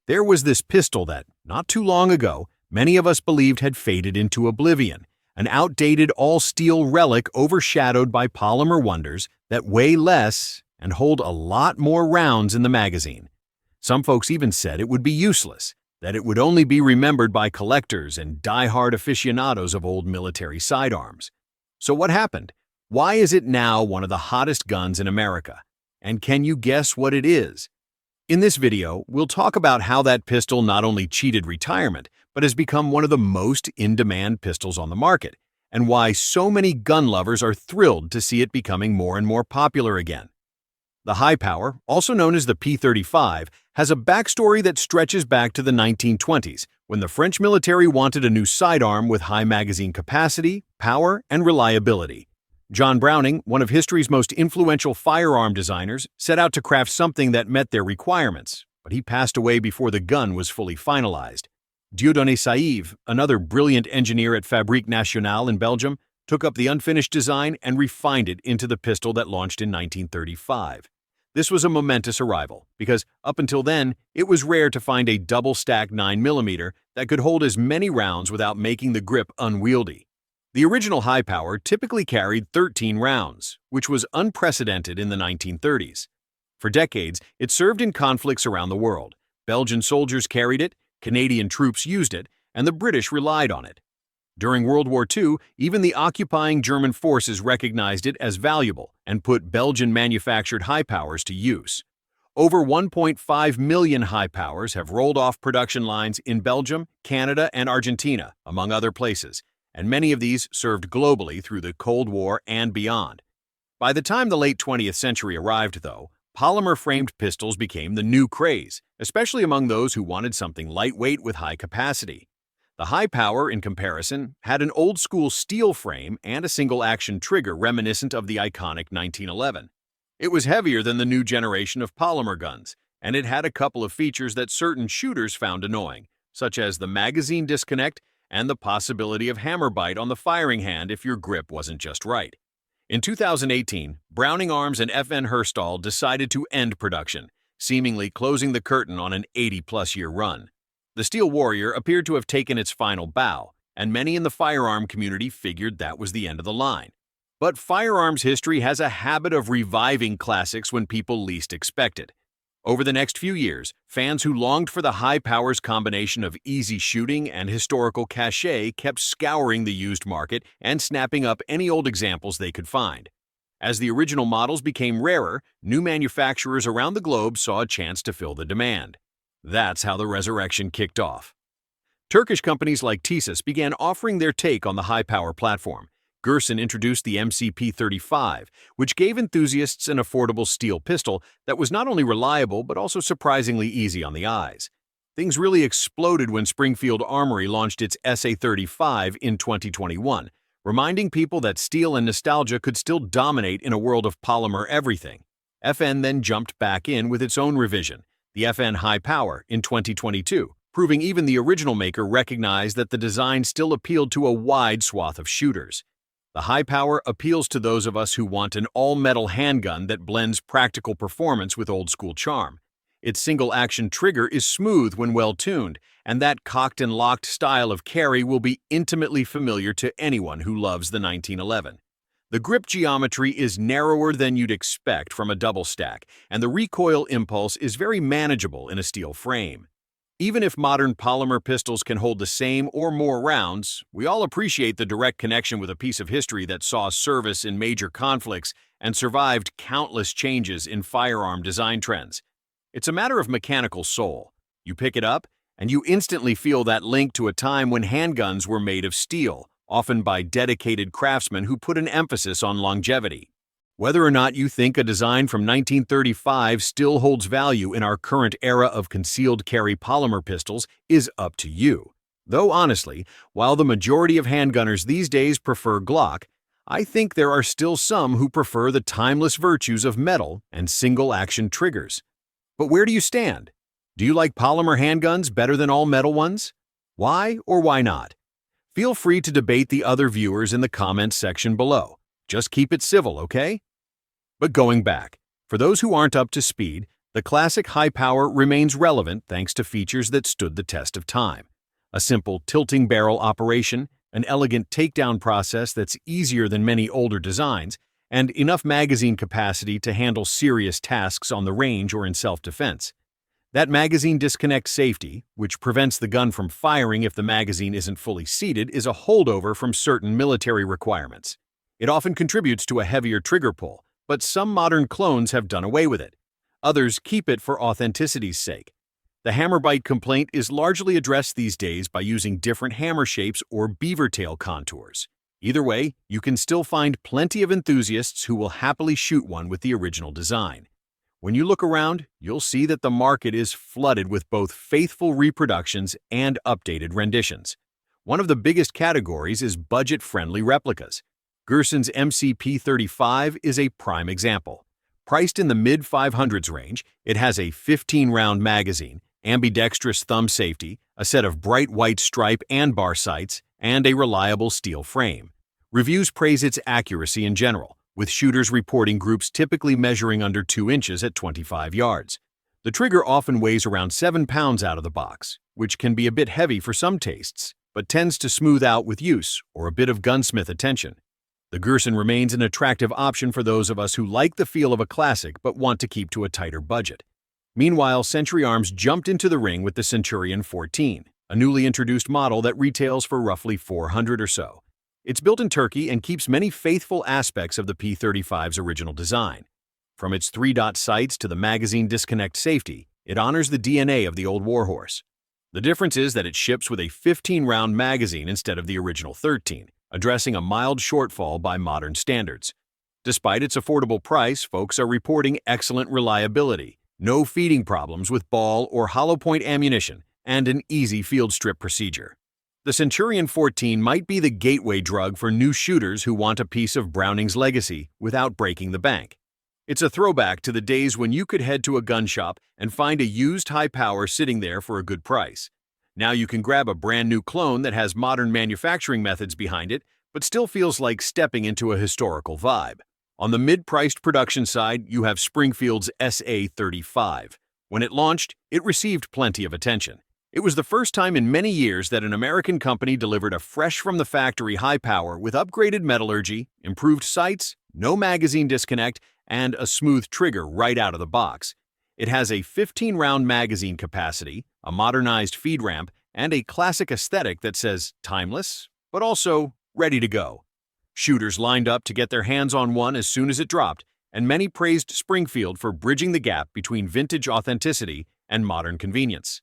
There was this pistol that, not too long ago, many of us believed had faded into oblivion, an outdated all-steel relic overshadowed by polymer wonders that weigh less and hold a lot more rounds in the magazine. Some folks even said it would be useless, that it would only be remembered by collectors and die-hard aficionados of old military sidearms. So what happened? Why is it now one of the hottest guns in America? And can you guess what it is? In this video, we'll talk about how that pistol not only cheated retirement, but has become one of the most in-demand pistols on the market, and why so many gun lovers are thrilled to see it becoming more and more popular again. The high power, also known as the P35, has a backstory that stretches back to the 1920s, when the French military wanted a new sidearm with high magazine capacity, power, and reliability. John Browning, one of history's most influential firearm designers, set out to craft something that met their requirements, but he passed away before the gun was fully finalized. Dieudonné Saïve, another brilliant engineer at Fabrique Nationale in Belgium, took up the unfinished design and refined it into the pistol that launched in 1935. This was a momentous arrival, because up until then, it was rare to find a double-stack 9mm that could hold as many rounds without making the grip unwieldy. The original high power typically carried 13 rounds, which was unprecedented in the 1930s. For decades, it served in conflicts around the world. Belgian soldiers carried it, Canadian troops used it, and the British relied on it. During World War II, even the occupying German forces recognized it as valuable and put Belgian-manufactured high powers to use. Over 1.5 million high powers have rolled off production lines in Belgium, Canada, and Argentina, among other places, and many of these served globally through the Cold War and beyond. By the time the late 20th century arrived, though, polymer-framed pistols became the new craze, especially among those who wanted something lightweight with high capacity. The high power, in comparison, had an old-school steel frame and a single-action trigger reminiscent of the iconic 1911. It was heavier than the new generation of polymer guns, and it had a couple of features that certain shooters found annoying, such as the magazine disconnect and the possibility of hammer bite on the firing hand if your grip wasn't just right. In 2018, Browning Arms and FN Herstal decided to end production, seemingly closing the curtain on an 80-plus-year run. The Steel Warrior appeared to have taken its final bow, and many in the firearm community figured that was the end of the line. But firearms history has a habit of reviving classics when people least expect it. Over the next few years, fans who longed for the high powers combination of easy shooting and historical cachet kept scouring the used market and snapping up any old examples they could find. As the original models became rarer, new manufacturers around the globe saw a chance to fill the demand. That's how the resurrection kicked off. Turkish companies like Tisus began offering their take on the high-power platform. Girsan introduced the MC P35, which gave enthusiasts an affordable steel pistol that was not only reliable but also surprisingly easy on the eyes. Things really exploded when Springfield Armory launched its SA35 in 2021, reminding people that steel and nostalgia could still dominate in a world of polymer everything. FN then jumped back in with its own revision, the FN High Power, in 2022, proving even the original maker recognized that the design still appealed to a wide swath of shooters. The high power appeals to those of us who want an all-metal handgun that blends practical performance with old-school charm. Its single-action trigger is smooth when well-tuned, and that cocked and locked style of carry will be intimately familiar to anyone who loves the 1911. The grip geometry is narrower than you'd expect from a double stack, and the recoil impulse is very manageable in a steel frame. Even if modern polymer pistols can hold the same or more rounds, we all appreciate the direct connection with a piece of history that saw service in major conflicts and survived countless changes in firearm design trends. It's a matter of mechanical soul. You pick it up, and you instantly feel that link to a time when handguns were made of steel, often by dedicated craftsmen who put an emphasis on longevity. Whether or not you think a design from 1935 still holds value in our current era of concealed carry polymer pistols is up to you. Though honestly, while the majority of handgunners these days prefer Glock, I think there are still some who prefer the timeless virtues of metal and single-action triggers. But where do you stand? Do you like polymer handguns better than all metal ones? Why or why not? Feel free to debate the other viewers in the comments section below. Just keep it civil, okay? But going back, for those who aren't up to speed, The classic high power remains relevant thanks to features that stood the test of time. A simple tilting barrel operation, an elegant takedown process that's easier than many older designs, and enough magazine capacity to handle serious tasks on the range or in self-defense. That magazine disconnect safety, which prevents the gun from firing if the magazine isn't fully seated, is a holdover from certain military requirements. It often contributes to a heavier trigger pull, but some modern clones have done away with it. Others keep it for authenticity's sake. The hammer bite complaint is largely addressed these days by using different hammer shapes or beaver tail contours. Either way, you can still find plenty of enthusiasts who will happily shoot one with the original design. When you look around, you'll see that the market is flooded with both faithful reproductions and updated renditions. One of the biggest categories is budget-friendly replicas. Girsan's MC P35 is a prime example. Priced in the mid-500s range, it has a 15-round magazine, ambidextrous thumb safety, a set of bright white stripe and bar sights, and a reliable steel frame. Reviews praise its accuracy in general, with shooters reporting groups typically measuring under 2 inches at 25 yards. The trigger often weighs around 7 pounds out of the box, which can be a bit heavy for some tastes, but tends to smooth out with use or a bit of gunsmith attention. The Girsan remains an attractive option for those of us who like the feel of a classic but want to keep to a tighter budget. Meanwhile, Century Arms jumped into the ring with the Centurion 14, a newly introduced model that retails for roughly $400 or so. It's built in Turkey and keeps many faithful aspects of the P35's original design. From its 3-dot sights to the magazine disconnect safety, it honors the DNA of the old warhorse. The difference is that it ships with a 15-round magazine instead of the original 13, addressing a mild shortfall by modern standards. Despite its affordable price, folks are reporting excellent reliability, no feeding problems with ball or hollow point ammunition, and an easy field strip procedure. The Centurion 14 might be the gateway drug for new shooters who want a piece of Browning's legacy without breaking the bank. It's a throwback to the days when you could head to a gun shop and find a used high power sitting there for a good price. Now you can grab a brand new clone that has modern manufacturing methods behind it, but still feels like stepping into a historical vibe. On the mid-priced production side, you have Springfield's SA-35. When it launched, it received plenty of attention. It was the first time in many years that an American company delivered a fresh-from-the-factory high power with upgraded metallurgy, improved sights, no magazine disconnect, and a smooth trigger right out of the box. It has a 15-round magazine capacity, a modernized feed ramp, and a classic aesthetic that says timeless, but also ready to go. Shooters lined up to get their hands on one as soon as it dropped, and many praised Springfield for bridging the gap between vintage authenticity and modern convenience.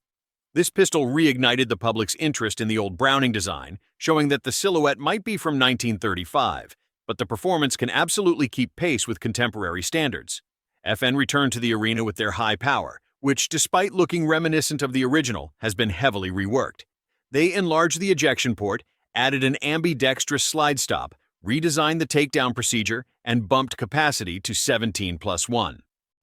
This pistol reignited the public's interest in the old Browning design, showing that the silhouette might be from 1935, but the performance can absolutely keep pace with contemporary standards. FN returned to the arena with their high power, which, despite looking reminiscent of the original, has been heavily reworked. They enlarged the ejection port, added an ambidextrous slide stop, redesigned the takedown procedure, and bumped capacity to 17+1.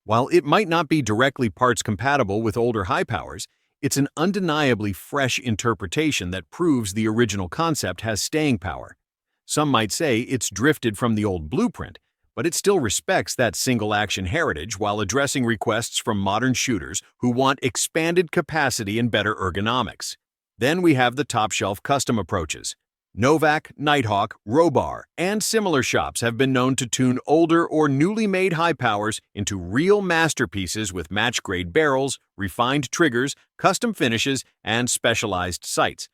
While it might not be directly parts compatible with older high powers, it's an undeniably fresh interpretation that proves the original concept has staying power. Some might say it's drifted from the old blueprint, but it still respects that single-action heritage while addressing requests from modern shooters who want expanded capacity and better ergonomics. Then we have the top-shelf custom approaches. Novak, Nighthawk, Robar, and similar shops have been known to tune older or newly made high powers into real masterpieces with match-grade barrels, refined triggers, custom finishes, and specialized sights.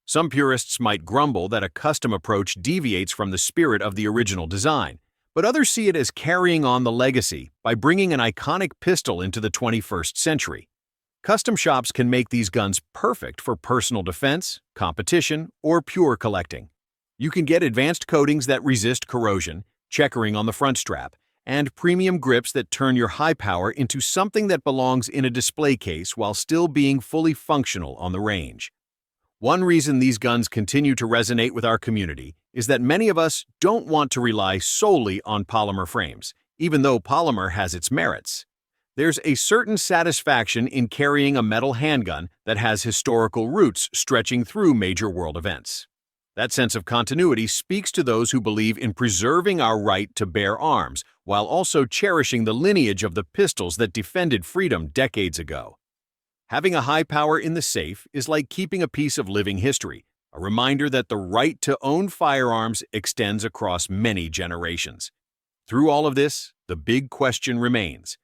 Some purists might grumble that a custom approach deviates from the spirit of the original design, but others see it as carrying on the legacy by bringing an iconic pistol into the 21st century. Custom shops can make these guns perfect for personal defense, competition, or pure collecting. You can get advanced coatings that resist corrosion, checkering on the front strap, and premium grips that turn your high power into something that belongs in a display case while still being fully functional on the range. One reason these guns continue to resonate with our community is that many of us don't want to rely solely on polymer frames, even though polymer has its merits. There's a certain satisfaction in carrying a metal handgun that has historical roots stretching through major world events. That sense of continuity speaks to those who believe in preserving our right to bear arms, while also cherishing the lineage of the pistols that defended freedom decades ago. Having a high power in the safe is like keeping a piece of living history, a reminder that the right to own firearms extends across many generations. Through all of this, the big question remains: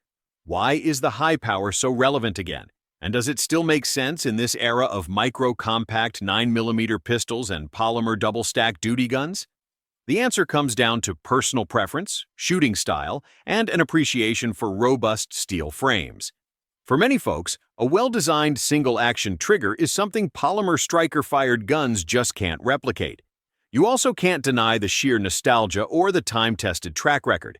why is the high power so relevant again? And does it still make sense in this era of micro-compact 9mm pistols and polymer double-stack duty guns? The answer comes down to personal preference, shooting style, and an appreciation for robust steel frames. For many folks, a well-designed single-action trigger is something polymer striker-fired guns just can't replicate. You also can't deny the sheer nostalgia or the time-tested track record.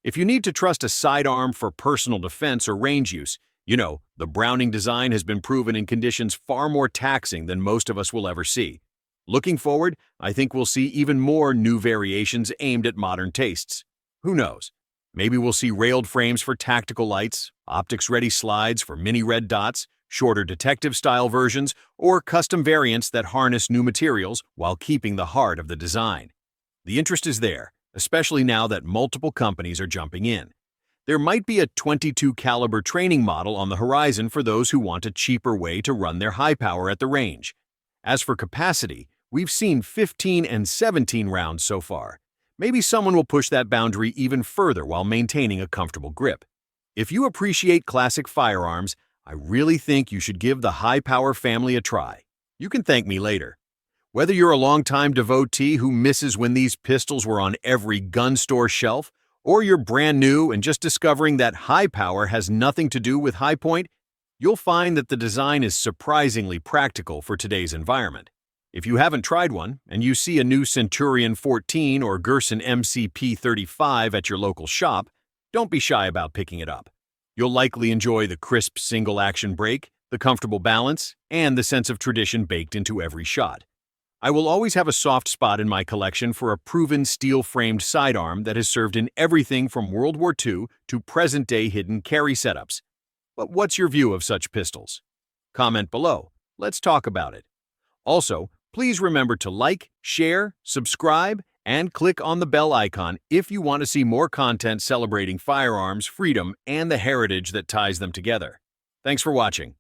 If you need to trust a sidearm for personal defense or range use, the Browning design has been proven in conditions far more taxing than most of us will ever see. Looking forward, I think we'll see even more new variations aimed at modern tastes. Who knows? Maybe we'll see railed frames for tactical lights, optics-ready slides for mini red dots, shorter detective-style versions, or custom variants that harness new materials while keeping the heart of the design. The interest is there, especially now that multiple companies are jumping in. There might be a .22 caliber training model on the horizon for those who want a cheaper way to run their high power at the range. As for capacity, we've seen 15 and 17 rounds so far. Maybe someone will push that boundary even further while maintaining a comfortable grip. If you appreciate classic firearms, I really think you should give the high power family a try. You can thank me later. Whether you're a longtime devotee who misses when these pistols were on every gun store shelf, or you're brand new and just discovering that high power has nothing to do with high point, you'll find that the design is surprisingly practical for today's environment. If you haven't tried one and you see a new Centurion 14 or Girsan MC P35 at your local shop, don't be shy about picking it up. You'll likely enjoy the crisp single-action break, the comfortable balance, and the sense of tradition baked into every shot. I will always have a soft spot in my collection for a proven steel-framed sidearm that has served in everything from World War II to present-day hidden carry setups. But what's your view of such pistols? Comment below. Let's talk about it. Also, please remember to like, share, subscribe, and click on the bell icon if you want to see more content celebrating firearms, freedom, and the heritage that ties them together. Thanks for watching.